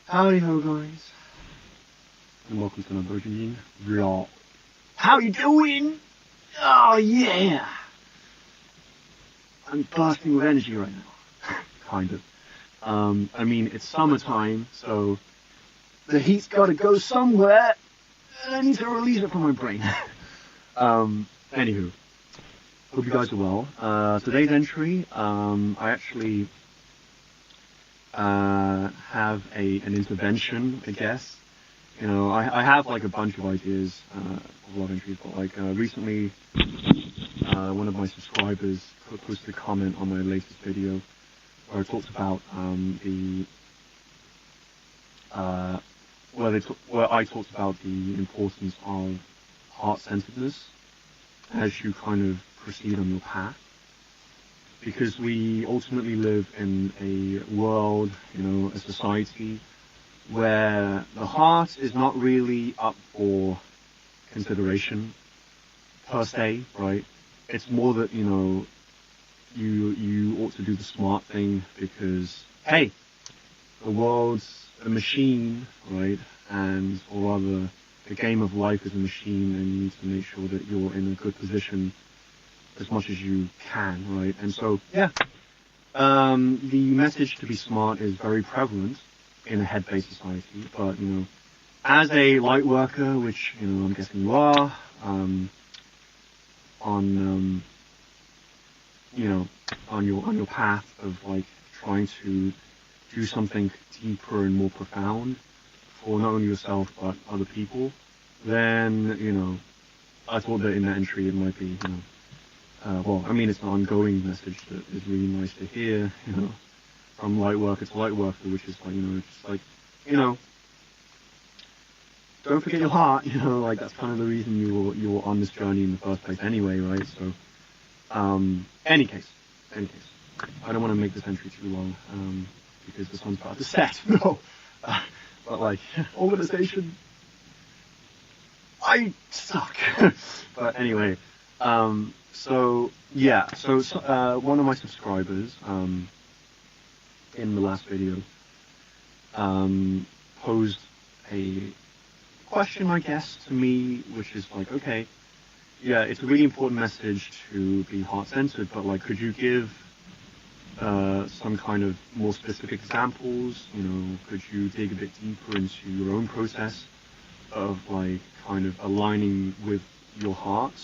Howdy ho guys, and welcome to another vlog. How you doing? Oh yeah! I'm bursting with energy right now. Kind of. I mean, it's summertime, so the heat's gotta go somewhere, and I need to release it from my brain. Anywho, hope you guys are well. Today's entry, I actually have an intervention, I guess. You know, I have like a bunch of ideas of love entries, but like recently one of my subscribers posted a comment on my latest video where I talked about where I talked about the importance of heart-centredness as you kind of proceed on your path. Because we ultimately live in a world, you know, a society where the heart is not really up for consideration per se, right? It's more that, you know, you ought to do the smart thing because, hey, the world's a machine, right? And, or rather, the game of life is a machine, and you need to make sure that you're in a good position as much as you can, right? And so, yeah, the message to be smart is very prevalent in a head-based society, but, you know, as a light worker, which, you know, I'm guessing you are, you know, on your path of, like, trying to do something deeper and more profound for not only yourself, but other people, then, you know, I thought that in that entry it might be, you know, well, I mean, it's an ongoing message that is really nice to hear, you know, from light worker to light worker, which is like, you know, just like, you know, don't forget your heart, you know, like that's kind of the reason you're on this journey in the first place anyway, right? So, any case, I don't want to make this entry too long, because the sun's about to set, no, but like, organization, I suck, but anyway, so yeah, so one of my subscribers in the last video posed a question, I guess, to me, which is like, okay, yeah, it's a really important message to be heart-centered, but like, could you give some kind of more specific examples? You know, could you dig a bit deeper into your own process of like kind of aligning with your heart?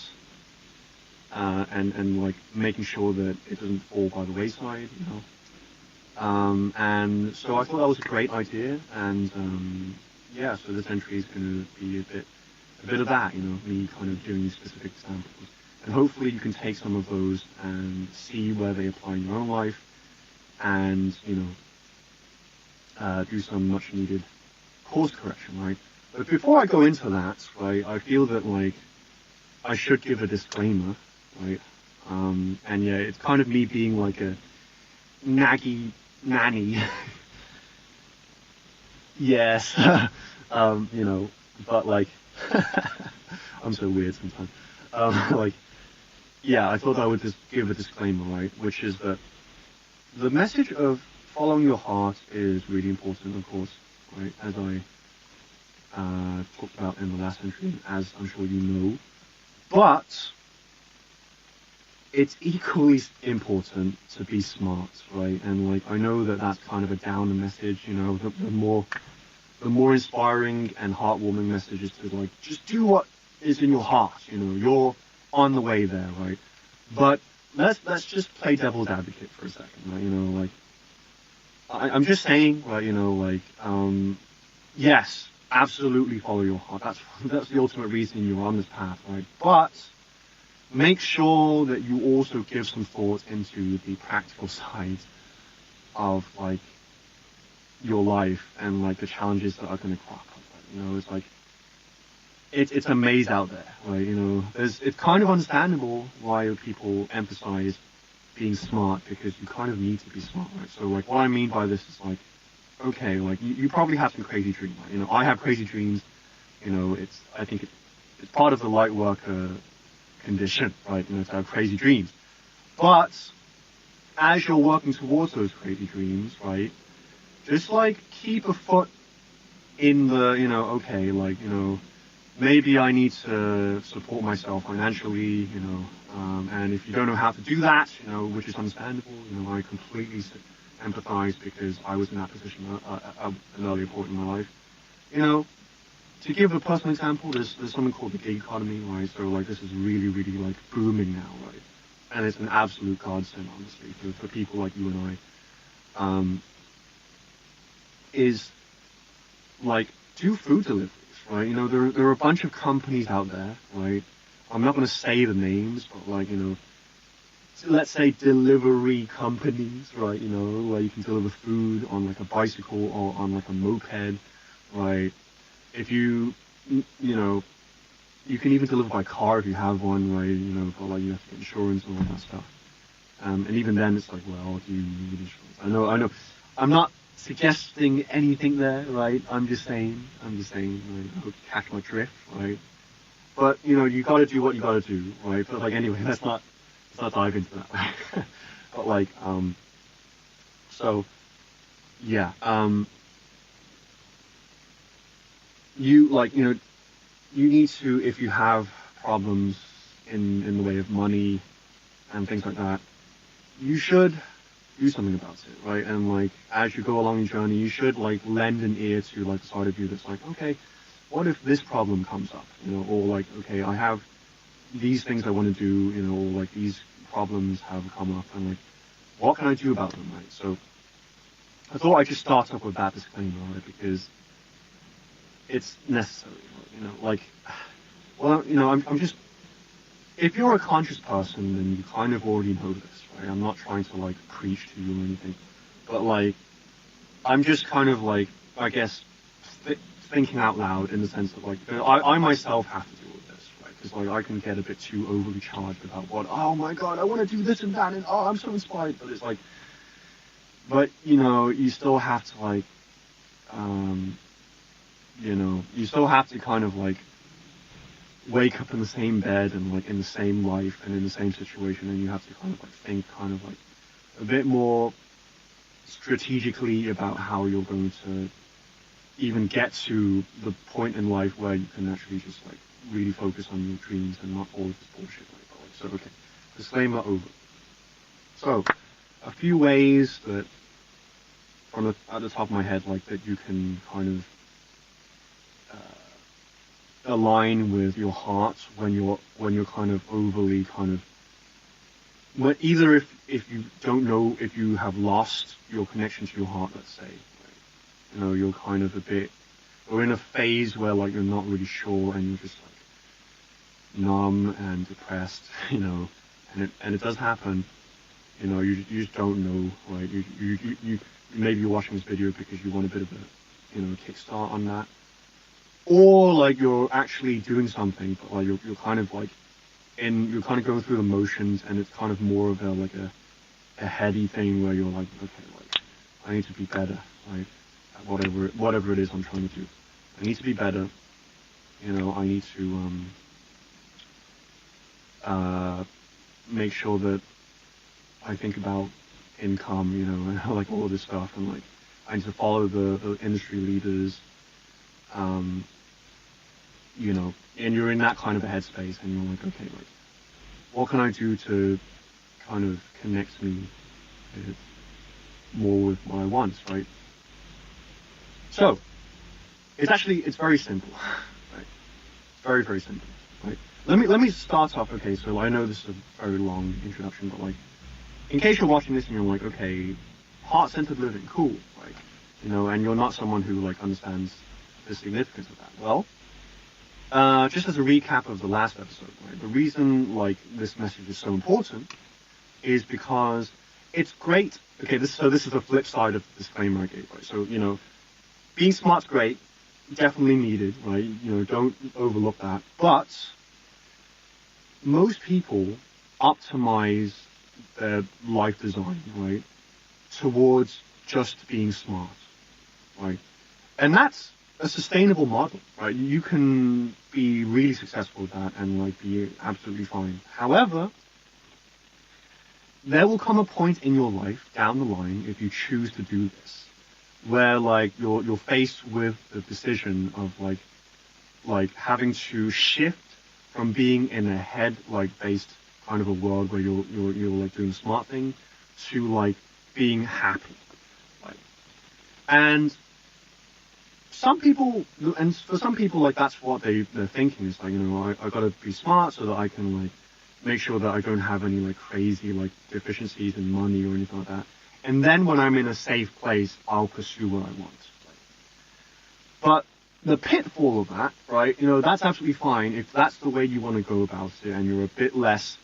And like making sure that it doesn't fall by the wayside, you know. And so I thought that was a great idea, and yeah, so this entry is going to be a bit of that, you know, me kind of doing these specific examples, and hopefully you can take some of those and see where they apply in your own life, and you know, do some much needed course correction, right? But before I go into that, right, I feel that like I should give a disclaimer. Right, and yeah, it's kind of me being like a naggy nanny. Yes, you know, but like, I'm so weird sometimes. Like, yeah, I thought I would just give a disclaimer, right, which is that the message of following your heart is really important, of course, right, as I talked about in the last entry, as I'm sure you know, but it's equally important to be smart, right? And like, I know that that's kind of a downer message, you know, the more inspiring and heartwarming message is to like, just do what is in your heart, you know, you're on the way there, right? But let's just play devil's advocate for a second, right? You know, like, I'm just saying, right, you know, like, yes, absolutely follow your heart. That's the ultimate reason you're on this path, right? But make sure that you also give some thought into the practical side of like your life and like the challenges that are going to crop up. You know, it's like it's a maze out there, right? You know, it's kind of understandable why people emphasize being smart, because you kind of need to be smart, right? So like, what I mean by this is like, okay, like you probably have some crazy dreams, right? You know, I have crazy dreams. You know, I think it's part of the light worker condition, right? You know, to have crazy dreams. But as you're working towards those crazy dreams, right, just like keep a foot in the, okay, like, maybe I need to support myself financially, and if you don't know how to do that, which is understandable, I completely empathize because I was in that position at an earlier point in my life. To give a personal example, there's something called the gig economy, right? So like this is really, really like booming now, right? And it's an absolute godsend, honestly, for people like you and I. Is like do food deliveries, right? There are a bunch of companies out there, right? I'm not going to say the names, but like let's say delivery companies, right? Where you can deliver food on like a bicycle or on like a moped, right? If you can even deliver by car if you have one, right? But like you have to get insurance and all that stuff. And even then, it's like, well, do you need insurance? I know. I'm not suggesting anything there, right? I'm just saying, right? I hope you catch my drift, right? But you got to do what you got to do, right? But like anyway, let's not dive into that. Right? But like, so yeah, you need to, if you have problems in the way of money and things like that, you should do something about it, right? And like as you go along your journey, you should like lend an ear to like the side of you that's like, okay, what if this problem comes up, or like, okay, I have these things I want to do, or like these problems have come up, and like, what can I do about them, right? So I thought I'd just start off with that disclaimer, right? Because it's necessary, like, well, I'm just, if you're a conscious person, then you kind of already know this, right? I'm not trying to like preach to you or anything, but like, I'm just kind of like, I guess, thinking out loud in the sense of like, I myself have to deal with this, right? Because like, I can get a bit too overly charged about what, oh my god, I want to do this and that, and oh, I'm so inspired, but it's like, but you still have to like, you still have to kind of like wake up in the same bed and like in the same life and in the same situation, and you have to kind of like think kind of like a bit more strategically about how you're going to even get to the point in life where you can actually just like really focus on your dreams and not all of this bullshit. So okay, disclaimer over. So a few ways that at the top of my head, like that you can kind of align with your heart when you're kind of overly kind of, but either if you don't know, if you have lost your connection to your heart, let's say, right? You're kind of a bit, or in a phase where like you're not really sure and you're just like numb and depressed, and it does happen, you just don't know, right? You maybe you're watching this video because you want a bit of a kickstart on that. Or like you're actually doing something, but like you're kind of like you're kind of going through the motions, and it's kind of more of a heady thing where you're like, okay, like I need to be better, like at whatever it is I'm trying to do. I need to be better. I need to make sure that I think about income, and like all of this stuff, and like I need to follow the industry leaders. And you're in that kind of a headspace, and you're like, okay, like, what can I do to kind of connect me more with what I want, right? So, it's very simple, right? It's very, very simple, right? Let me start off, okay, so I know this is a very long introduction, but like, in case you're watching this and you're like, okay, heart-centered living, cool, like, and you're not someone who like understands the significance of that. Well, just as a recap of the last episode, right, the reason like this message is so important is because it's great. Okay, this is the flip side of the disclaimer I gave, right? So being smart's great, definitely needed, right? Don't overlook that. But most people optimize their life design, right, towards just being smart, right? And that's a sustainable model, right? You can be really successful with that and like be absolutely fine. However, there will come a point in your life down the line, if you choose to do this, where like you're faced with the decision of like having to shift from being in a head like based kind of a world where you're like doing the smart thing to like being happy. Like, and some people, and for some people, like that's what they're thinking is like, you know, I gotta be smart so that I can like make sure that I don't have any like crazy like deficiencies in money or anything like that. And then when I'm in a safe place, I'll pursue what I want. But the pitfall of that, right? You know, that's absolutely fine if that's the way you want to go about it, and you're a bit less,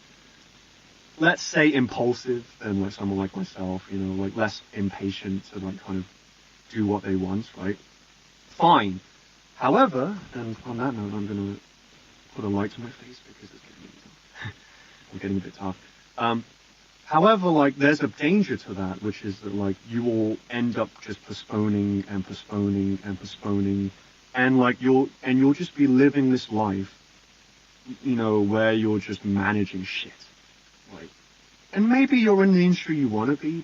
let's say, impulsive than like someone like myself. You know, like less impatient to like kind of do what they want, right? Fine. However, and on that note, I'm gonna put a light to my face because it's getting tough. I'm getting a bit tough. However, like there's a danger to that, which is that like you will end up just postponing and postponing and postponing, and like you'll just be living this life, you know, where you're just managing shit, like, and maybe you're in the industry you want to be,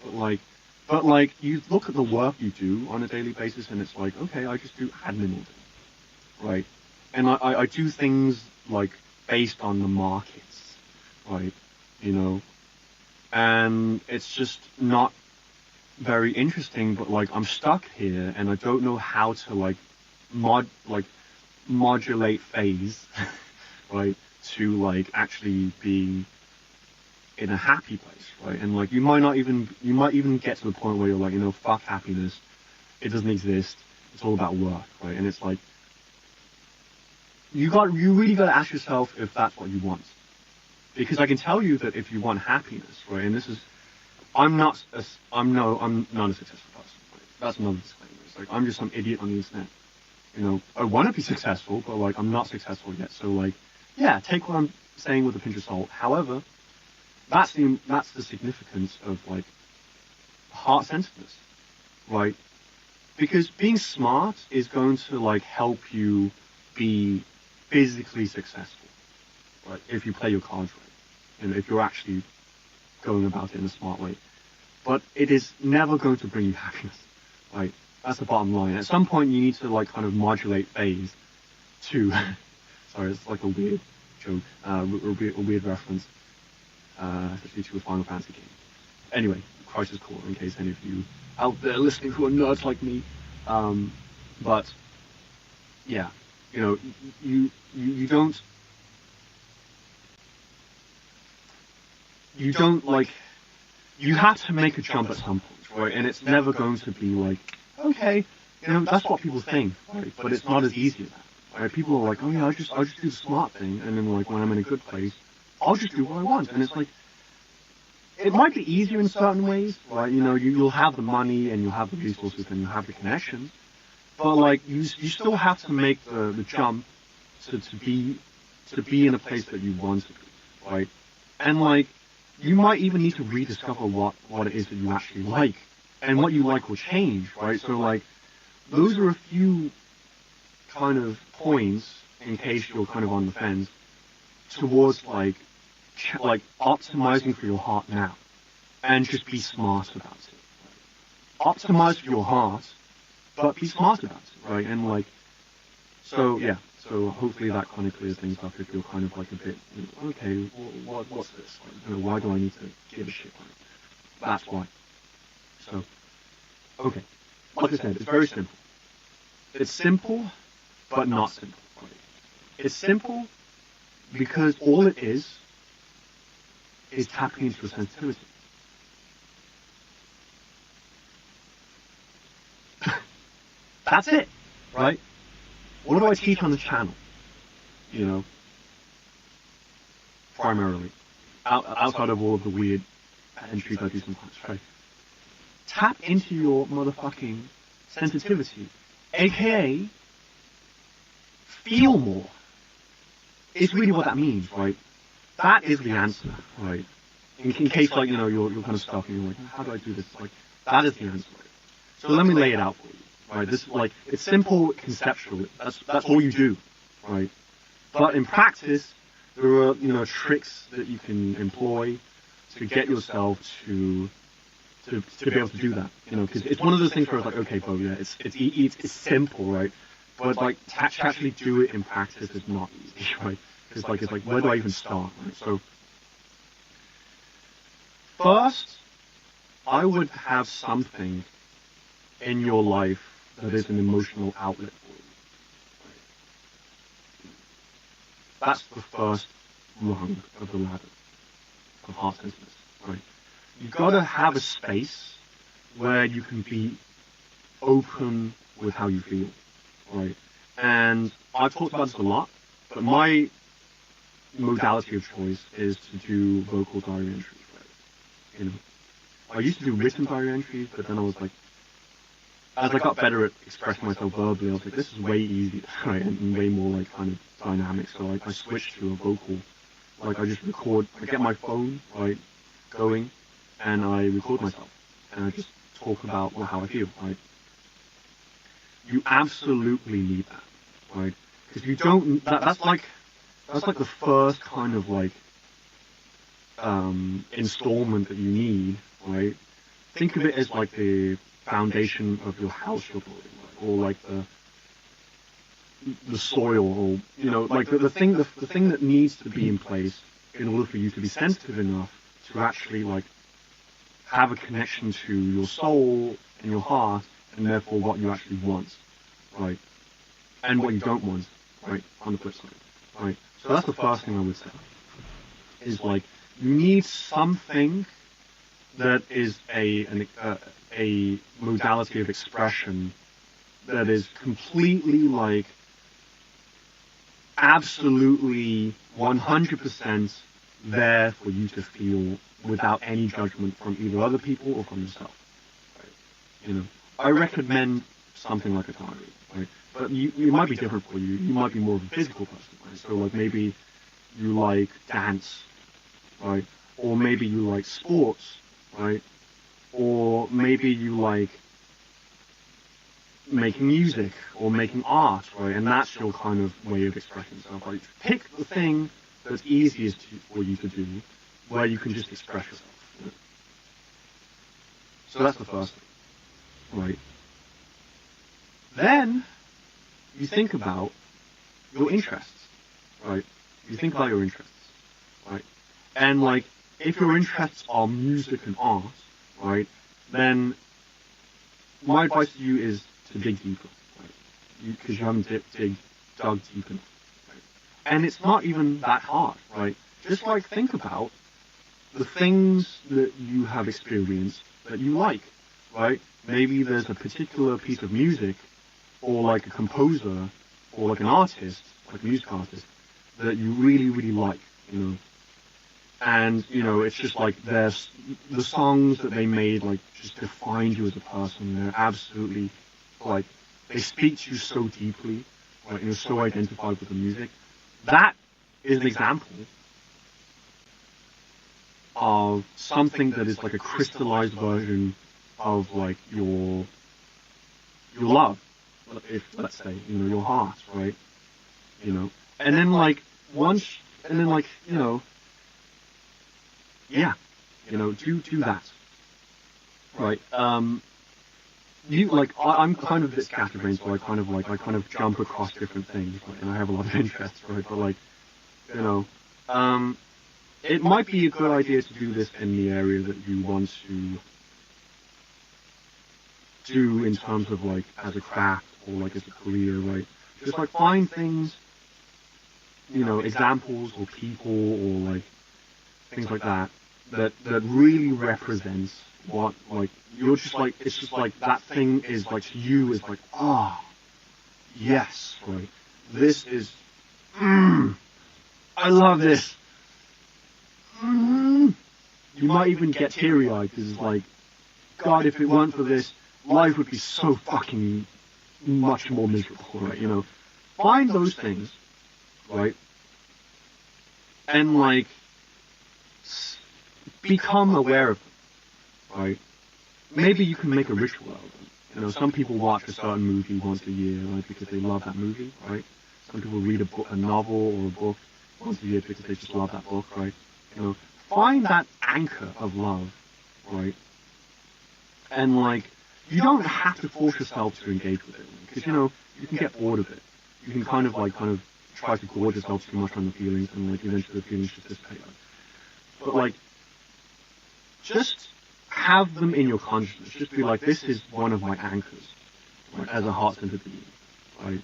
but like you look at the work you do on a daily basis, and it's like, okay, I just do admin all day, right, and I do things like based on the markets, right, you know. And it's just not very interesting, but like I'm stuck here and I don't know how to like modulate phase, right, to like actually be in a happy place, right? And like you might even get to the point where you're like, you know, fuck happiness, it doesn't exist, it's all about work, right? And it's like you really got to ask yourself if that's what you want. Because I can tell you that if you want happiness, right, and this is, I'm not a successful person. Right? That's another disclaimer. It's like, I'm just some idiot on the internet. You know, I want to be successful, but like, I'm not successful yet. So like, yeah, take what I'm saying with a pinch of salt. However, that's the significance of like, heart-centredness, right? Because being smart is going to like help you be physically successful, right? If you play your cards right. And if you're actually going about it in a smart way. But it is never going to bring you happiness, right? That's the bottom line. At some point you need to like kind of modulate phase to, sorry, it's like a weird joke, a weird reference, especially to a Final Fantasy game. Anyway, Crisis Core, in case any of you out there listening who are nerds like me. But, yeah, you know, you don't like, you have to make a jump at some point, right? And it's never going to be like, okay, you know, that's what people think, right? But it's not as easy as that, right? People are like, oh yeah, I'll just do the smart thing, and then like when I'm in a good place, I'll just do what I want. And it's like, it might be easier in certain ways, right? You know, you'll have the money and you'll have the resources and you'll have the connections, but like you still have to make the jump to be in a place that you want to be, right? And like, you might even need to rediscover what it is that you actually like, and what you like will change, right? So like, those are a few kind of points in case you're kind of on the fence towards like optimizing for your heart now, and just be smart about it. Right? Optimize for your heart, but be smart about it, right? And like, so yeah. So hopefully that kind of clears things up if you're kind of like a bit, you know, okay, what's this? Like, you know, why do I need to give a shit? Like, that's why. So, okay. Like I said, it's very simple. It's simple, but not simple. Right? It's simple because all it is tapping into a sensitivity. That's it, right? What do I teach on the channel? You know, primarily, outside of all of the weird entries I do sometimes, right? Tap into your motherfucking sensitivity, aka feel more. Is really what that means, right? That is the answer, right? In case, like, you know, you're kind of stuck and you're like, how do I do this? Like, that is the answer. Right? So let me lay it out for you. Right, this like, it's simple conceptually. That's all you do, right? But in practice, there are, you know, tricks that you can employ to get yourself to to be able to do that, you know, because it's one of those things where it's like, okay, Bo, yeah, it's simple, right? But like to actually do it in practice is not easy, right? Because like it's like, where do I even start? Right? So first, I would have something in your life that is an emotional outlet for you. Right? That's the first rung of the ladder of heart-centredness, right? You've got to have a space where you can be open with how you feel, right? And I've talked about this a lot, but my modality of choice is to do vocal diary entries, right? You know, I used to do written diary entries, but then I was like, as I got better at expressing myself verbally, I was like, this is way easier, right, and way more like kind of dynamic. So I switched to a vocal. Like I just record, I get my phone, right, going, and I record myself, and I just talk about how I feel, right? You absolutely need that, right? Because you don't, that's like the first kind of like, installment that you need, right? Think of it as like the foundation of your house you're building, right? Or like the soil, or, you know, like the thing that needs to be in place in order for you to be sensitive enough to actually like have a connection to your soul and your heart, and therefore what you actually want, right? And what you don't want, right? On the flip side, right? So that's the first thing I would say, is like, you need something that is a modality of expression that is completely like absolutely 100% there for you to feel without any judgment from either other people or from yourself. Right? You know, I recommend something like a diary, right? But it might be different for you. You might be more of a physical person, right? So like maybe you like dance, right? Or maybe you like sports, right? Or maybe you like making music or making art, right? And that's your kind of way of expressing yourself. Like, pick the thing that's easiest for you to do, where you can just express yourself. You know? So that's the first thing, right? Then you think about your interests, right? You think about your interests, right? And like, if your interests are music and art, right, then my advice to you is to dig deeper, right? Because you haven't dug deep enough, right? And it's not even that hard, right? Just like, think about the things that you have experienced that you like, right? Maybe there's a particular piece of music, or like a composer, or like an artist, like a music artist, that you really, really like, you know? And, you know, it's just like, there's the songs that they made, like, just define you as a person. They're absolutely, like, they speak to you so deeply, right, and you're so identified with the music. That is an example of something that is like a crystallized version of like your love, if, let's say, you know, your heart, right? You know, and then like you know, yeah, you know, do that, right? You like, I'm kind of a bit scatterbrained, so I kind of jump across different things, right? And I have a lot of interests, right? But like, you know, it might be a good idea to do this in the area that you want to do in terms of like as a craft or like as a career, right? Just like find things, you know, examples or people or like things like that really represents what, like, you're just like, it's just like that thing is like, to you is like, ah, oh, yes, right? This is, I love this. You might even get teary-eyed because it's like, God, if it weren't for this, life would be so fucking much more miserable, right? You know, find those things, right? And like, become aware of them, right? Maybe you can make a ritual out of them. You know, some people watch a certain movie once a year, right, because they love that movie, right? Some people read a book, a novel or a book once a year because they just love that book, right? You know, find that anchor of love, right? And like, you don't have to force yourself to engage with it, because, you know, you can get bored of it. You can kind of try to gorge yourself too much on the feelings, and like eventually the feelings just dissipate. But like, just have them in your consciousness. Just be like, this is one of my anchors, right, as a heart-centered being, right?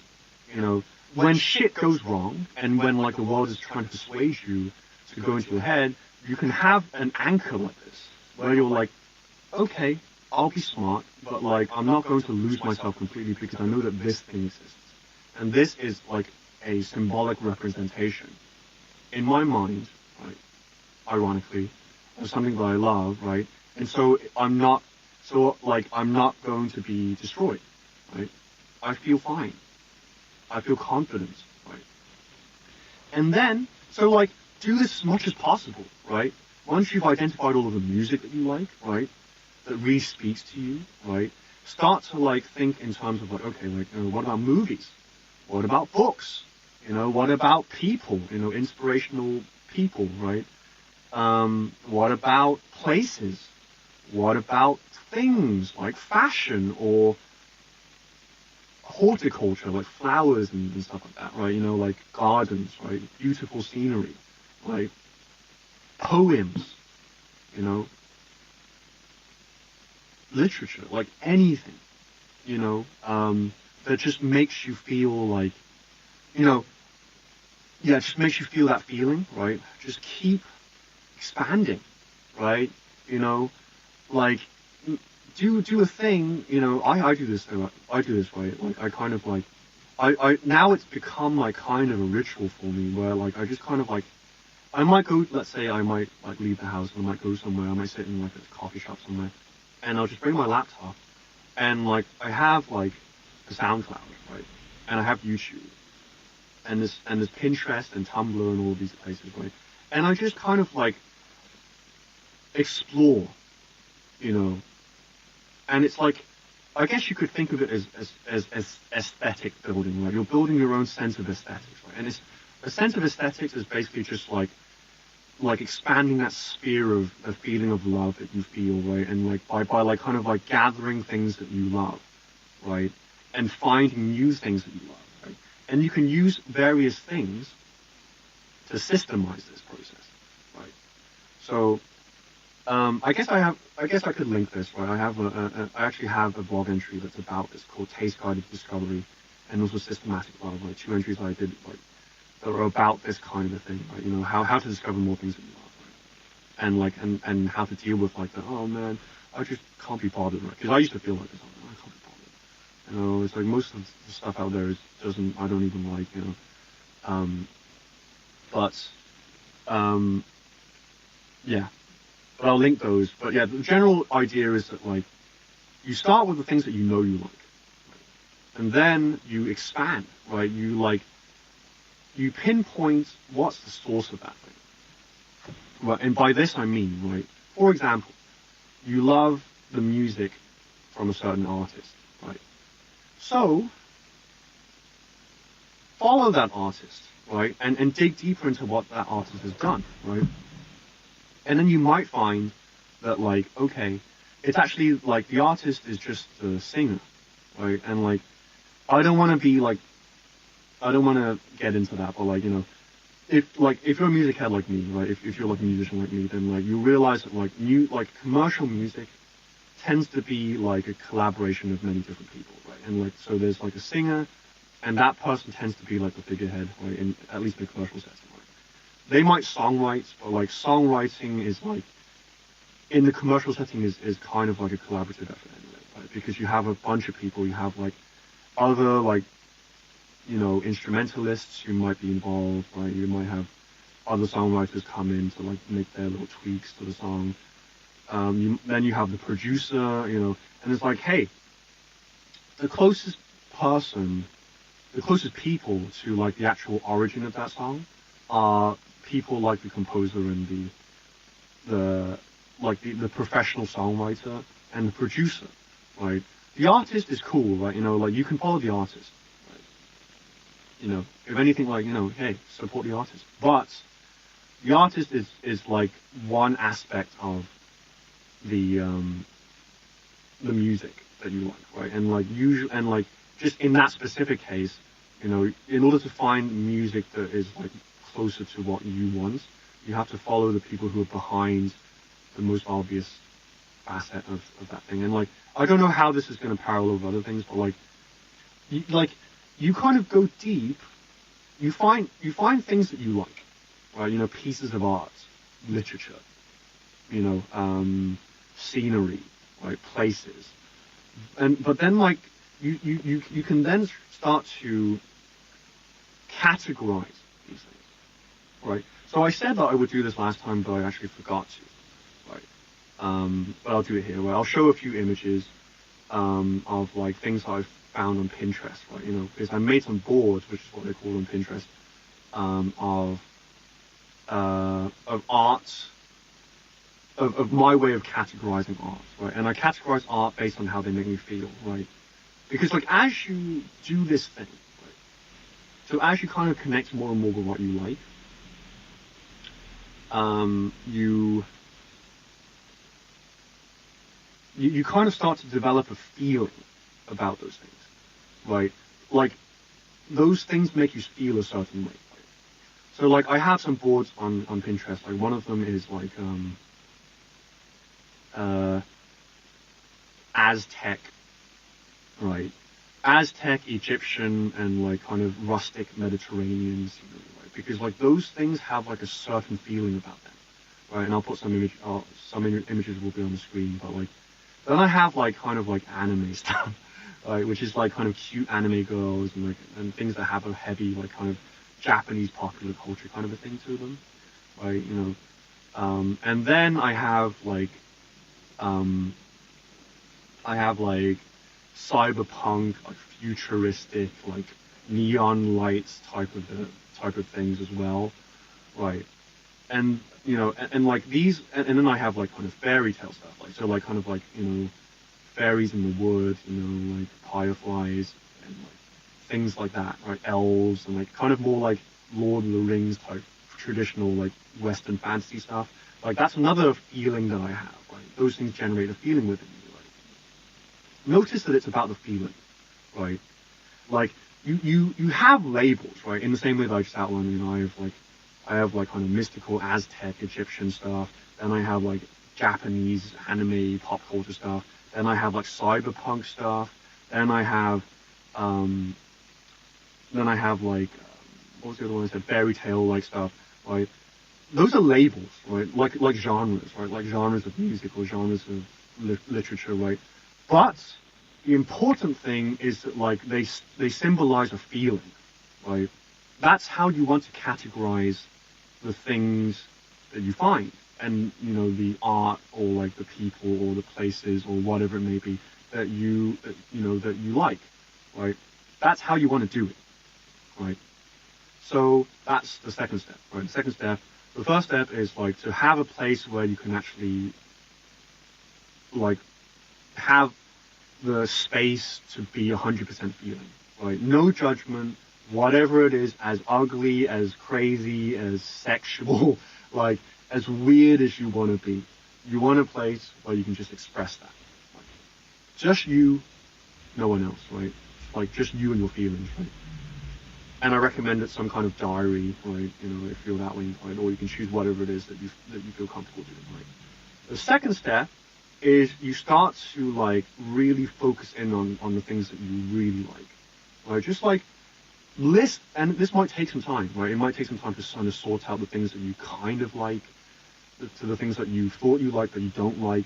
You know, when shit goes wrong, and when like the world is trying to persuade you to go into your head, you can have an anchor like this, where you're like, okay, I'll be smart, but like, I'm not going to lose myself completely, because I know that this thing exists. And this is like a symbolic representation in my mind, right, ironically, of something that I love, right? And so I'm not going to be destroyed, right? I feel fine. I feel confident, right? And then, so like, do this as much as possible, right? Once you've identified all of the music that you like, right, that really speaks to you, right, start to like think in terms of like, okay, like, you know, what about movies? What about books? You know, what about people? You know, inspirational people, right? What about places? What about things like fashion or horticulture, like flowers and stuff like that, right? You know, like gardens, right? Beautiful scenery, right? Poems, you know? Literature, like anything, you know, that just makes you feel like, you know, yeah, it just makes you feel that feeling, right? Just keep expanding, right? You know, like, do a thing, you know, I do this, right? Like, I kind of like, now it's become like kind of a ritual for me, where like, I just kind of like, I might go, let's say I might like leave the house, and I might go somewhere, I might sit in like a coffee shop somewhere, and I'll just bring my laptop, and like, I have like a SoundCloud, right? And I have YouTube, and there's Pinterest and Tumblr and all these places, right? And I just kind of like explore, you know, and it's like, I guess you could think of it as aesthetic building, right? You're building your own sense of aesthetics, right? And it's, a sense of aesthetics is basically just like expanding that sphere of a feeling of love that you feel, right? And like by like kind of like gathering things that you love, right? And finding new things that you love, right? And you can use various things to systemize this process, right? So, I guess I could link this, right? I actually have a blog entry that's about this, called Taste Guided Discovery, and also Systematic Love, like 2 entries I did, like, that are about this kind of a thing, right? You know, how to discover more things that you love, right? And like, and how to deal with like the, oh man, I just can't be bothered, right? Because I used to feel like this, oh man, I can't be bothered. You know, it's like most of the stuff out there I don't even like, you know. Yeah. But I'll link those. But yeah, the general idea is that like, you start with the things that you know you like, right? And then you expand, right? You pinpoint what's the source of that thing. Right? And by this I mean, right, for example, you love the music from a certain artist, right? So, follow that artist, right? And dig deeper into what that artist has done, right? And then you might find that like, okay, it's actually like the artist is just the singer, right? And like, I don't want to get into that, but like, you know, if you're a music head like me, right, if you're like a musician like me, then like you realize that like commercial music tends to be like a collaboration of many different people, right? And like, so there's like a singer, and that person tends to be like the figurehead, right, in at least in a commercial setting, right? They might songwrite, but like songwriting is like, in the commercial setting is kind of like a collaborative effort anyway, right? Because you have a bunch of people, you have like other like, you know, instrumentalists who might be involved, right? You might have other songwriters come in to like make their little tweaks to the song. Then you have the producer, you know, and it's like, hey, the closest people to like the actual origin of that song are people like the composer and the professional songwriter and the producer, right? The artist is cool, right? You know, like you can follow the artist, right? You know, if anything, like, you know, hey, support the artist. But the artist is like one aspect of the the music that you like, right? And like usually, and like just in that specific case, you know, in order to find music that is like closer to what you want, you have to follow the people who are behind the most obvious facet of that thing. And like, I don't know how this is going to parallel with other things, but like, you kind of go deep. You find things that you like, right? You know, pieces of art, literature, you know, scenery, right? Places, but then like you can then start to categorize these things, right? So I said that I would do this last time, but I actually forgot to, right? But I'll do it here. Right? I'll show a few images of like things that I've found on Pinterest, right? You know, because I made some boards, which is what they call on Pinterest, of art, of my way of categorizing art, right? And I categorize art based on how they make me feel, right? Because like as you do this thing, right? So as you kind of connect more and more with what you like, you kind of start to develop a feeling about those things, right? Like those things make you feel a certain way. Right? So like I have some boards on Pinterest. Like one of them is like Aztec, right? Aztec, Egyptian, and like kind of rustic Mediterranean scenery, right? Because like those things have like a certain feeling about them, right? And I'll put some images will be on the screen, but like then I have like kind of like anime stuff, right? Which is like kind of cute anime girls and like and things that have a heavy like kind of Japanese popular culture kind of a thing to them, right? You know, and then I have like cyberpunk, like futuristic, like neon lights type of things as well, right? And you know, and like these, and then I have like kind of fairy tale stuff, like so like kind of like you know, fairies in the woods, you know, like fireflies and like things like that, right? Elves and like kind of more like Lord of the Rings type traditional like Western fantasy stuff. Like that's another feeling that I have, right? Those things generate a feeling within you, right? Notice that it's about the feeling, right? Like you have labels, right? In the same way that I just outlined, you know, I have like kind of mystical Aztec, Egyptian stuff. Then I have like Japanese anime, pop culture stuff. Then I have like cyberpunk stuff. Then I have like what was the other one I said? Fairy tale like stuff, right? Those are labels, right? Like genres, right? Like genres of music or genres of literature, right? But the important thing is that like they symbolize a feeling, right? That's how you want to categorize the things that you find, and you know the art or like the people or the places or whatever it may be that you like, right? That's how you want to do it, right? So that's the second step, right? The second step, the first step is like to have a place where you can actually like have the space to be 100% feeling, right? No judgment, whatever it is, as ugly, as crazy, as sexual, like as weird as you want to be. You want a place where you can just express that. Like, just you, no one else, right? Like just you and your feelings, right? And I recommend it some kind of diary, right? You know, if you're that way inclined, or you can choose whatever it is that you feel comfortable doing, right? The second step is you start to like really focus in on the things that you really like, right? Just like list, and this might take some time, right? It might take some time to kind of sort out the things that you kind of like, to the things that you thought you liked that you don't like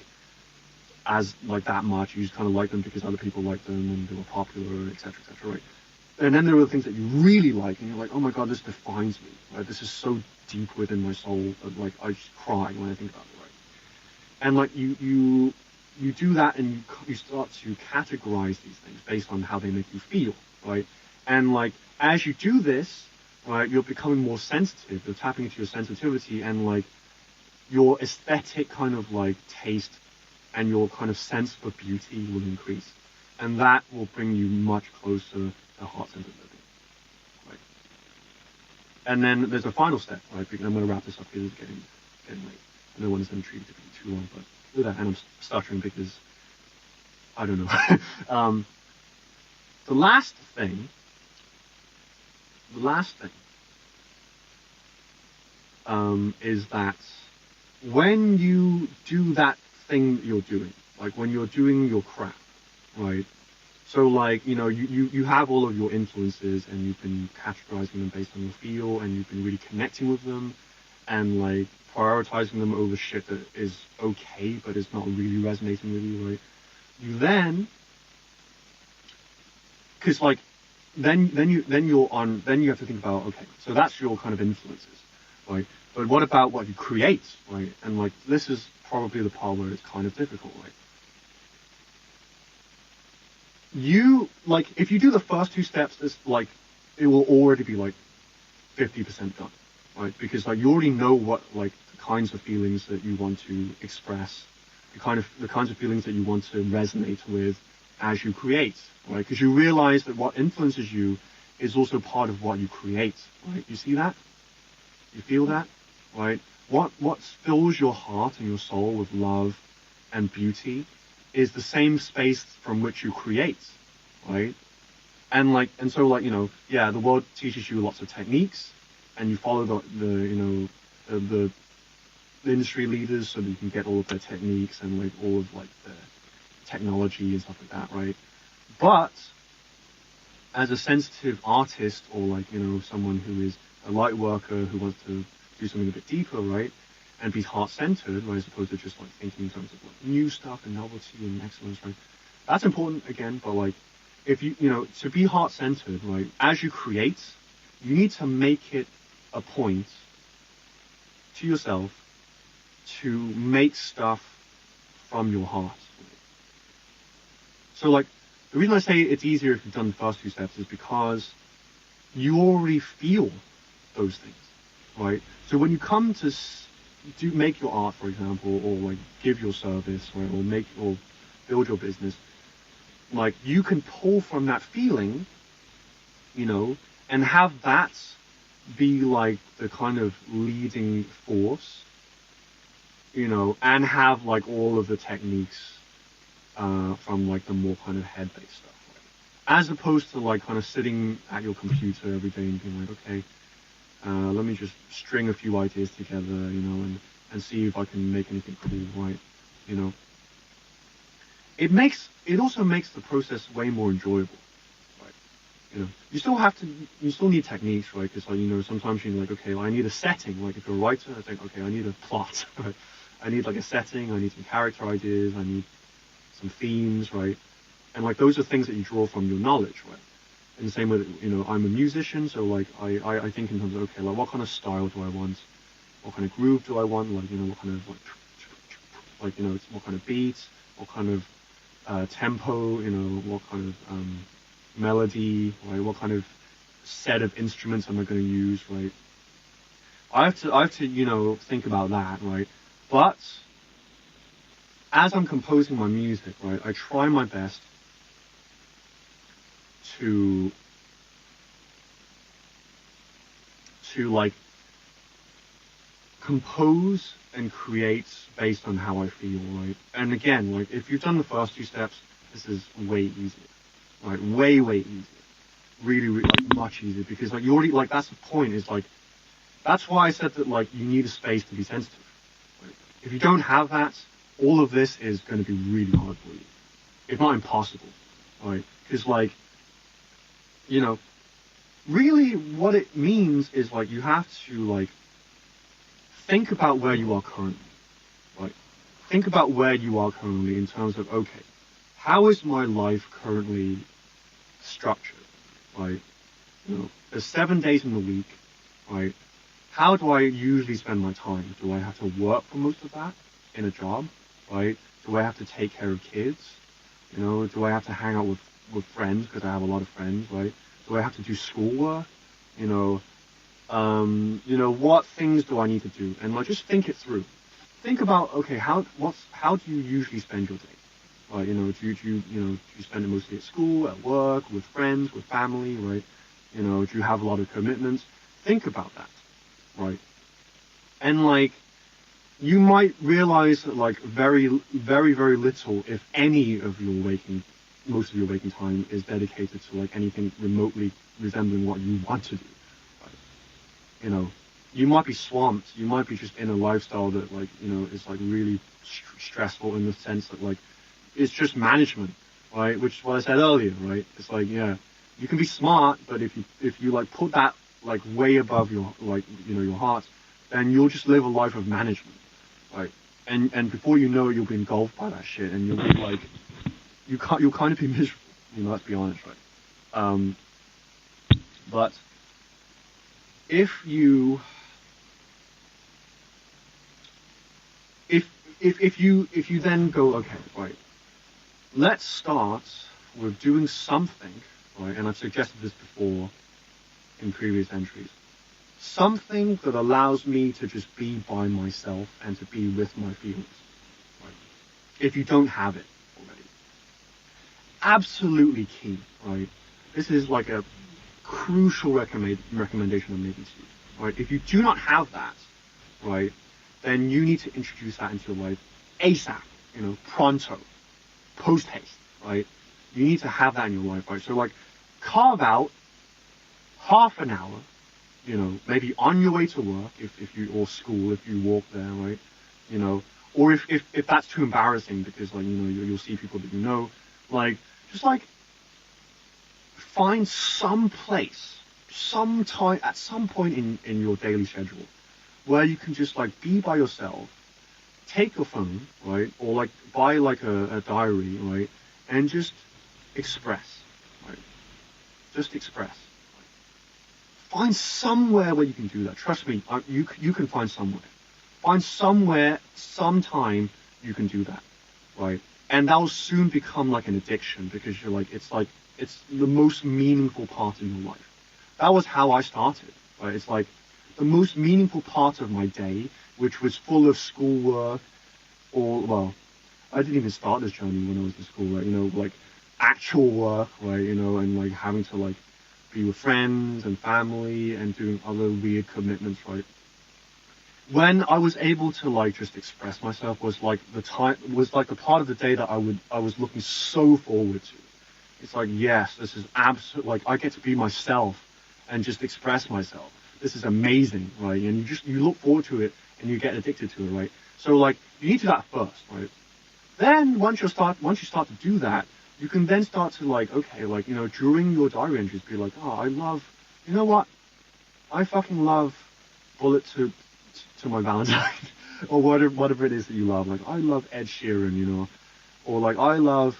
as like that much. You just kind of like them because other people like them and they were popular, etc., right? And then there are the things that you really like, and you're like, oh my god, this defines me, right? This is so deep within my soul that like I just cry when I think about it, right? And like you do that, and you start to categorize these things based on how they make you feel, right? And like as you do this, right, you're becoming more sensitive. You're tapping into your sensitivity, and like your aesthetic kind of like taste and your kind of sense for beauty will increase, and that will bring you much closer to heart-centered living, right? And then there's a final step, right? I'm going to wrap this up because it's getting late. I don't want this entry to be too long, but with that, and I'm stuttering because I don't know. The last thing is that when you do that thing that you're doing, like when you're doing your craft, right? So like, you have all of your influences and you've been categorizing them based on your feel and you've been really connecting with them and like prioritizing them over shit that is okay but is not really resonating with you, right? You then, because like, then you have to think about, okay, so that's your kind of influences, right? But what about what you create, right? And like, this is probably the part where it's kind of difficult, right? You, like, if you do the first two steps, it's like, it will already be like 50% done, right? Because like, you already know what, like, the kinds of feelings that you want to express, the kinds of feelings that you want to resonate with as you create, right? Because you realize that what influences you is also part of what you create, right? You see that? You feel that, right? What fills your heart and your soul with love and beauty is the same space from which you create, right? And so the world teaches you lots of techniques, and you follow the industry leaders so that you can get all of their techniques and like all of like the technology and stuff like that, right? But as a sensitive artist or like, someone who is a light worker who wants to do something a bit deeper, right? And be heart-centered, right? As opposed to just like thinking in terms of like new stuff and novelty and excellence, right? That's important again, but like, if to be heart-centered, right? As you create, you need to make it a point to yourself to make stuff from your heart. So like, the reason I say it's easier if you've done the first two steps is because you already feel those things, right? So when you come to make your art, for example, or like give your service, right, or build your business, like you can pull from that feeling, and have that be like the kind of leading force, and have like all of the techniques from like the more kind of head-based stuff, right? As opposed to like kind of sitting at your computer every day and being like, okay, let me just string a few ideas together, and see if I can make anything cool, right? It also makes the process way more enjoyable, right? You still need techniques, right? Because like, sometimes you're like, okay, well, I need a setting. Like if you're a writer, I think, okay, I need a plot, right? I need like a setting, I need some character ideas, I need some themes, right? And like those are things that you draw from your knowledge, right? In the same way that, I'm a musician, so like I think in terms of, okay, like what kind of style do I want? What kind of groove do I want? Like, what kind of what kind of beats, what kind of tempo, what kind of melody, right? What kind of set of instruments am I going to use, right? I have to think about that, right? But as I'm composing my music, right, I try my best to like compose and create based on how I feel, right? And again, like if you've done the first two steps, this is way easier, right? Way easier, really like much easier, because like you already, like that's the point, is like that's why I said that like you need a space to be sensitive, right? If you don't have that, all of this is going to be really hard for you, if not impossible, right? Because like, really what it means is like you have to like think about where you are currently, right? Think about where you are currently in terms of, okay, how is my life currently structured, right? There's 7 days in the week, right? How do I usually spend my time? Do I have to work for most of that in a job, right? Do I have to take care of kids? Do I have to hang out with friends because I have a lot of friends, right? Do I have to do schoolwork? What things do I need to do? And like, just think it through. Think about, okay, how do you usually spend your day? Right? Do you spend it mostly at school, at work, with friends, with family, right? Do you have a lot of commitments? Think about that, right? And like, you might realize that like very, very, very little, if any, of your most of your waking time is dedicated to like anything remotely resembling what you want to do. Right? You know, you might be swamped. You might be just in a lifestyle that like, you know, is like really stressful in the sense that like, it's just management, right? Which is what I said earlier, right? It's like, yeah, you can be smart, but if you like put that like way above your, like, you know, your heart, then you'll just live a life of management, right? And before you know it, you'll be engulfed by that shit, and you'll be like, you'll kind of be miserable, you know, let's be honest, right? But if you then go, okay, right, let's start with doing something, right? And I've suggested this before in previous entries. Something that allows me to just be by myself and to be with my feelings, right? If you don't have it already. Absolutely key, right? This is like a crucial recommendation I'm making to you, right? If you do not have that, right, then you need to introduce that into your life ASAP, you know, pronto, post haste, right? You need to have that in your life, right? So like, carve out half an hour, you know, maybe on your way to work, if you, or school, if you walk there, right? You know, or if that's too embarrassing because like, you know, you'll see people that you know, like, just like, find some place, some time, at some point in your daily schedule, where you can just like be by yourself, take your phone, right? Or like buy like a diary, right? And just express, right? Just express. Find somewhere where you can do that. Trust me, you can find somewhere. Find somewhere, sometime you can do that, right? And that will soon become like an addiction because you're like, it's the most meaningful part of your life. That was how I started, right? It's like the most meaningful part of my day, which was full of schoolwork, or, well, I didn't even start this journey when I was in school, right? You know, like actual work, right? You know, and like having to like be with friends and family and doing other weird commitments, right? When I was able to like just express myself was like the part of the day that I was looking so forward to. It's like, yes, this is absolute, like I get to be myself and just express myself. This is amazing, right? And you look forward to it and you get addicted to it, right? So like, you need to do that first, right? Then once you start to do that, you can then start to like, okay, like, you know, during your diary entries, be like, oh, I love, you know what? I fucking love Bullet to my Valentine, or whatever it is that you love. Like, I love Ed Sheeran, you know, or like, I love,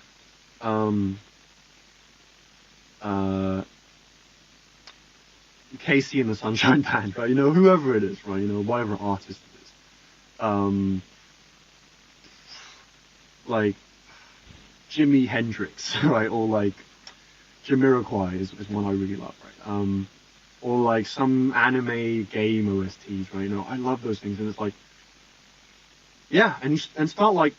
Casey and the Sunshine Band, right? You know, whoever it is, right? You know, whatever artist it is. Like Jimi Hendrix, right? Or like Jamiroquai is one I really love, right? Or like some anime game OSTs, right? You know, I love those things, and it's like, yeah, and start like,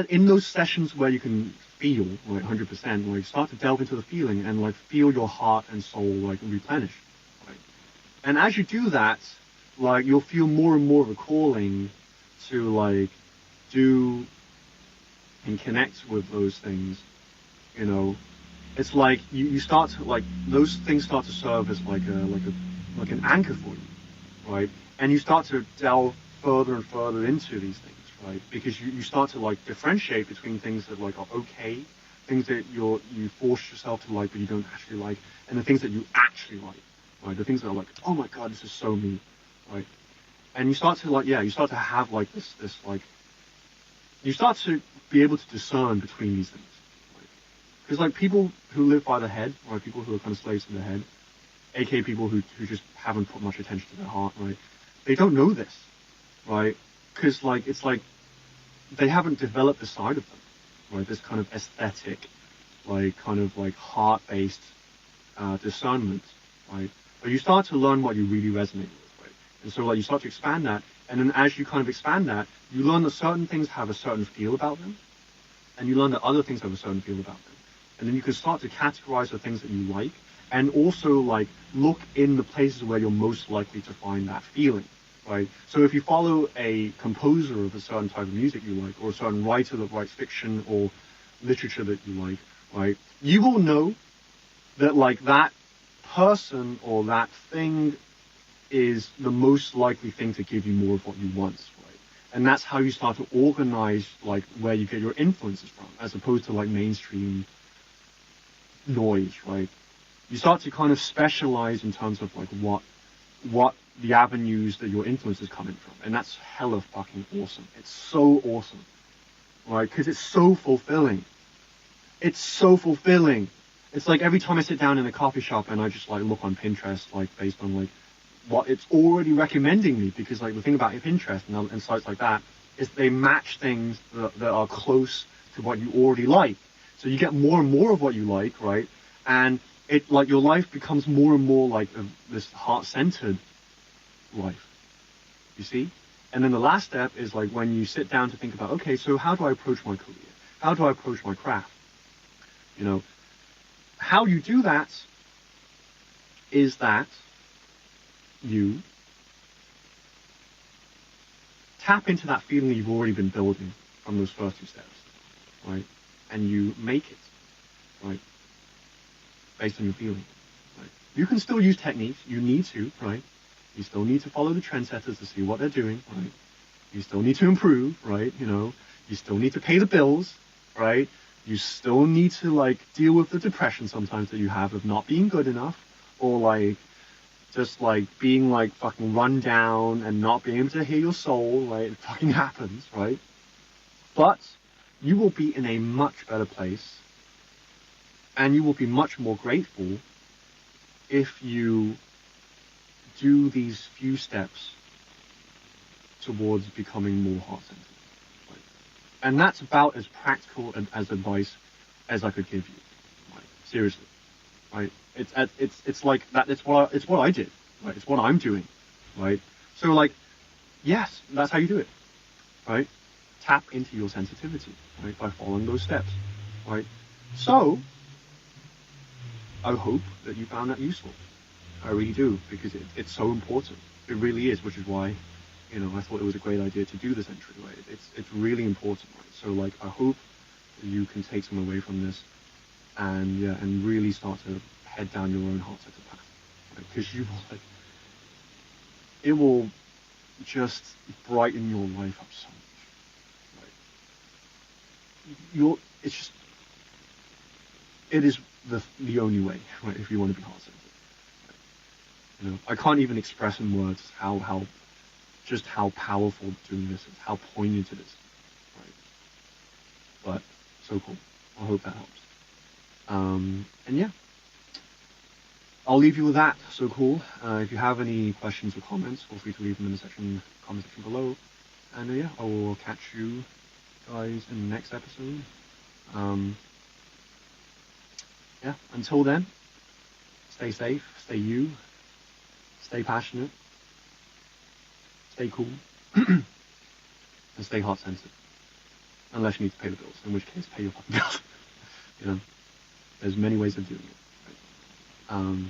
in those sessions where you can feel, like 100%, like start to delve into the feeling and like feel your heart and soul like replenish, right? And as you do that, like you'll feel more and more of a calling to like do and connect with those things, you know. It's like you start to like, those things start to serve as like an anchor for you, right? And you start to delve further and further into these things, right? Because you start to like differentiate between things that like are okay, things that you force yourself to like but you don't actually like, and the things that you actually like, right? The things that are like, oh my god, this is so me, right? And you start to like, yeah, you start to have like this like, you start to be able to discern between these things. Because like people who live by the head, right, people who are kind of slaves to their head, aka people who just haven't put much attention to their heart, right, they don't know this, right? Because like, it's like, they haven't developed this side of them, right? This kind of aesthetic, like kind of like heart-based discernment, right? But you start to learn what you really resonate with, right? And so like you start to expand that, and then as you kind of expand that, you learn that certain things have a certain feel about them, and you learn that other things have a certain feel about them. And then you can start to categorize the things that you like, and also like look in the places where you're most likely to find that feeling, right? So if you follow a composer of a certain type of music you like, or a certain writer that writes fiction or literature that you like, right, you will know that like that person or that thing is the most likely thing to give you more of what you want, right? And that's how you start to organize like where you get your influences from, as opposed to like mainstream noise, right? You start to kind of specialize in terms of like what the avenues that your influence is coming from, and that's hella fucking awesome. It's so awesome, right? Because it's so fulfilling. It's so fulfilling. It's like every time I sit down in a coffee shop and I just like look on Pinterest, like based on like what it's already recommending me, because like the thing about Pinterest and sites like that is they match things that are close to what you already like. So you get more and more of what you like, right? And it like your life becomes more and more like this heart-centered life, you see? And then the last step is like when you sit down to think about, okay, so how do I approach my career? How do I approach my craft? You know, how you do that is that you tap into that feeling you've already been building from those first two steps, right? And you make it, right? Based on your feeling, right? You can still use techniques. You need to, right? You still need to follow the trendsetters to see what they're doing, right? You still need to improve, right? You know, you still need to pay the bills, right? You still need to like deal with the depression sometimes that you have of not being good enough, or like just like being like fucking run down and not being able to hear your soul, right? It fucking happens, right? But you will be in a much better place, and you will be much more grateful if you do these few steps towards becoming more heart-centered. Right? And that's about as practical as advice as I could give you. Right? Seriously, right? It's like that. It's what I did. Right? It's what I'm doing. Right? So like, yes, that's how you do it. Right? Tap into your sensitivity. Right? By following those steps. Right? So I hope that you found that useful. I really do, because it's so important. It really is, which is why, you know, I thought it was a great idea to do this entry, right? It's really important, right? So like, I hope that you can take some away from this, and yeah, and really start to head down your own heart-centered path, right? Because you will, like, it will just brighten your life up so much, right? It is the only way, right? If you want to be heart-centered. You know, I can't even express in words how powerful doing this is, how poignant it is, right? But so cool. I hope that helps. And yeah, I'll leave you with that. So cool. If you have any questions or comments, feel free to leave them in the comment section below. And yeah, I will catch you guys in the next episode. Yeah. Until then, stay safe, stay you. Stay passionate, stay cool, and stay heart-centered. Unless you need to pay the bills, in which case, pay your fucking bills. You know, there's many ways of doing it. Right?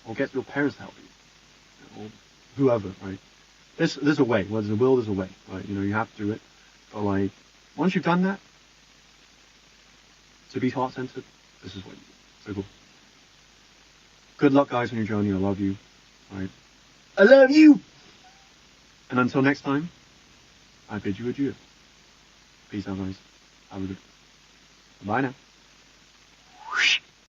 Or get your parents to help you, or whoever, right? There's a way. Where there's a will, there's a way, right? You know, you have to do it. But like, once you've done that, to be heart-centered, this is what you do. So cool. Good luck, guys, on your journey. I love you. Right. I love you! And until next time, I bid you adieu. Peace out, guys. Have a good one. Bye now.